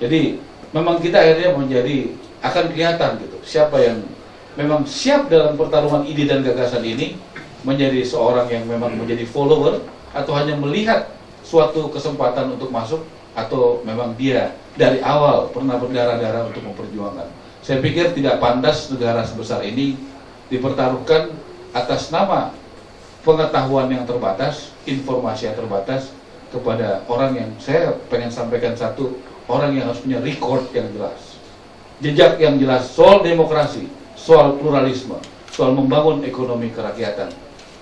Jadi memang kita akhirnya akan kelihatan gitu siapa yang memang siap dalam pertarungan ide dan gagasan ini menjadi seorang yang memang menjadi follower atau hanya melihat suatu kesempatan untuk masuk, atau memang dia dari awal pernah berdarah-darah untuk memperjuangkan. Saya pikir tidak pantas negara sebesar ini dipertaruhkan atas nama pengetahuan yang terbatas, informasi yang terbatas, kepada orang yang saya pengen sampaikan satu, orang yang harus punya record yang jelas, jejak yang jelas soal demokrasi, soal pluralisme, soal membangun ekonomi kerakyatan.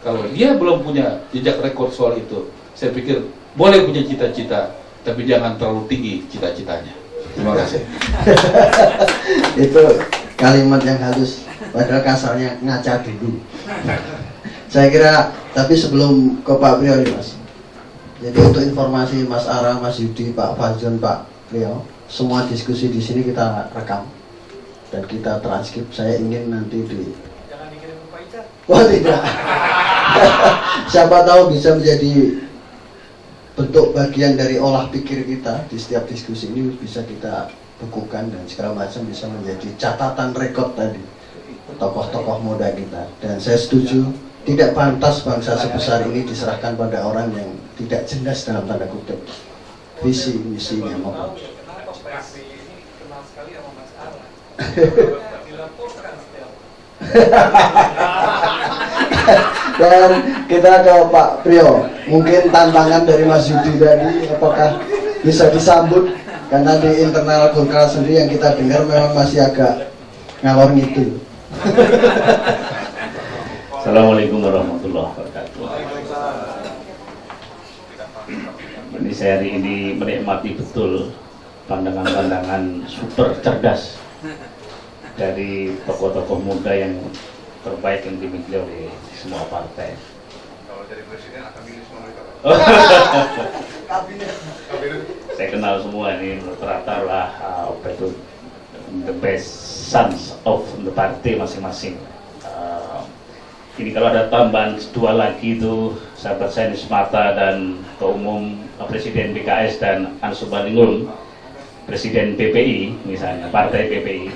Kalau dia belum punya jejak rekor soal itu, saya pikir boleh punya cita-cita, tapi jangan terlalu tinggi cita-citanya. Terima kasih. Itu kalimat yang halus, padahal kasarnya ngaca dulu. Saya kira, tapi sebelum ke Pak Priyo nih Mas. Jadi untuk informasi Mas Ara, Mas Yudi, Pak Fazlun, Pak Priyo, semua diskusi di sini kita rekam dan kita transkrip. Saya ingin nanti jangan dikirim ke Pak Ica. Oh tidak. Siapa tahu bisa menjadi bentuk bagian dari olah pikir kita di setiap diskusi ini, bisa kita bukukan dan segala macam, bisa menjadi catatan rekod tadi tokoh-tokoh muda kita. Dan saya setuju, tidak pantas bangsa sebesar ini diserahkan pada orang yang tidak jelas dalam tanda kutip visi misinya maupun. Kenapa PSB ini kenal sekali sama Mas Ara? Dilaporkan setiap. Dan kita ke Pak Priyo, mungkin tantangan dari Mas Yudi tadi apakah bisa disambut, karena di internal Golkar sendiri yang kita dengar memang masih agak ngalor ngidul. Assalamualaikum warahmatullahi wabarakatuh. Ini saya hari ini menikmati betul pandangan-pandangan super cerdas dari tokoh-tokoh muda yang terbaik yang dimiliki oleh semua partai. Kalau jadi presiden akan milih semua mereka. Saya kenal semua ini, rata-rata lah apa itu the best sons of the party masing-masing. Ini kalau ada tambahan dua lagi itu sahabat saya Nismata dan Ketua Umum Presiden PKS dan Ansur Bandingul, Presiden PPI misalnya, Partai PPI.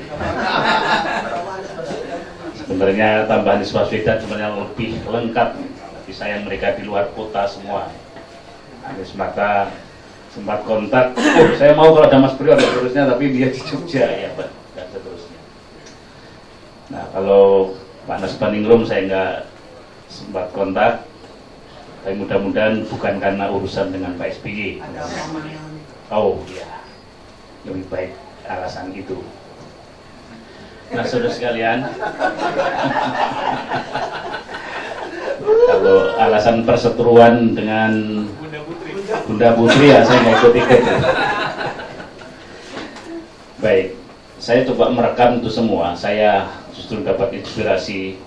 Sebenarnya tambahan di Baswedan sebenarnya lebih lengkap, tapi sayang mereka di luar kota semua. Anies maka sempat kontak, saya mau kalau ada Mas Priyo ada seterusnya, tapi dia di Jogja ya Pak, dan seterusnya. Nah kalau Pak Nasbaningrum saya nggak sempat kontak, tapi mudah-mudahan bukan karena urusan dengan Pak SBY. Oh ya, lebih baik alasan itu. Nah saudara sekalian, kalau alasan perseteruan dengan Bunda Putri ya saya nggak ikut-ikut. Baik, saya coba merekam itu semua. Saya justru dapat inspirasi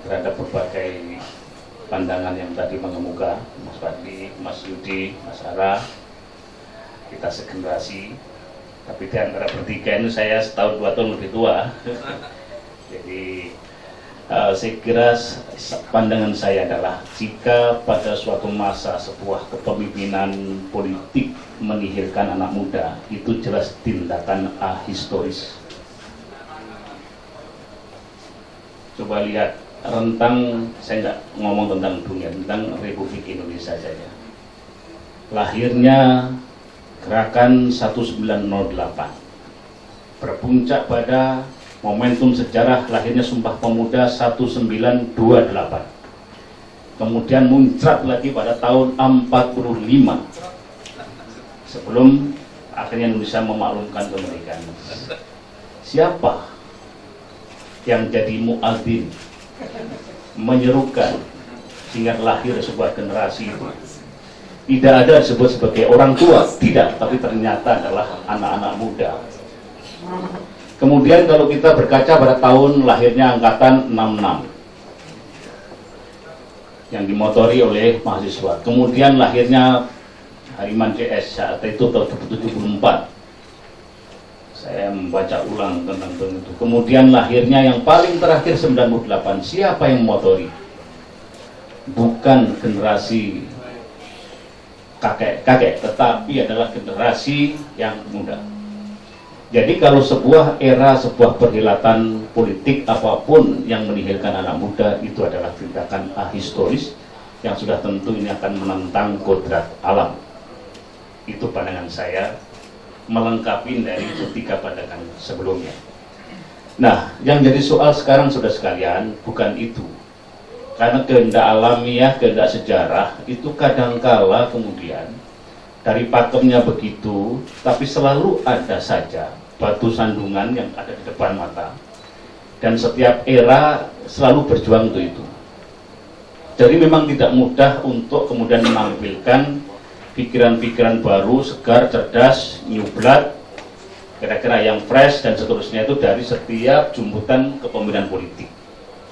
terhadap berbagai pandangan yang tadi mengemuka, Mas Fadli, Mas Yudi, Mas Ara. Kita segenerasi. Tapi di antara bertiga ini saya setahun 2 tahun lebih tua. Jadi saya kira pandangan saya adalah jika pada suatu masa sebuah kepemimpinan politik menihilkan anak muda, itu jelas tindakan ahistoris. Coba lihat rentang, saya nggak ngomong tentang dunia, tentang Republik Indonesia saja. Lahirnya Gerakan 1908 berpuncak pada momentum sejarah lahirnya Sumpah Pemuda 1928. Kemudian muncrat lagi pada tahun 45 sebelum akhirnya Indonesia memaklumkan kemerdekaan. Siapa yang jadi muadzin menyerukan sehingga lahir sebuah generasi itu? Tidak ada disebut sebagai orang tua, tidak, tapi ternyata adalah anak-anak muda. Kemudian kalau kita berkaca pada tahun lahirnya angkatan 66 yang dimotori oleh mahasiswa. Kemudian lahirnya Hariman CS saat itu tahun 1974. Saya membaca ulang tentang itu. Kemudian lahirnya yang paling terakhir 98. Siapa yang memotori? Bukan generasi kakek-kakek, tetapi adalah generasi yang muda. Jadi kalau sebuah era, sebuah perhelatan politik apapun yang menihilkan anak muda, itu adalah tindakan ahistoris yang sudah tentu ini akan menentang kodrat alam. Itu pandangan saya, melengkapi dari ketiga pandangan sebelumnya. Nah, yang jadi soal sekarang sudah sekalian, bukan itu. Karena kehendak alamiah, kehendak sejarah, itu kadangkala kemudian dari pakemnya begitu, tapi selalu ada saja batu sandungan yang ada di depan mata, dan setiap era selalu berjuang untuk itu. Jadi memang tidak mudah untuk kemudian menampilkan pikiran-pikiran baru, segar, cerdas, new blood, kira-kira yang fresh dan seterusnya itu dari setiap jemputan kepemimpinan politik.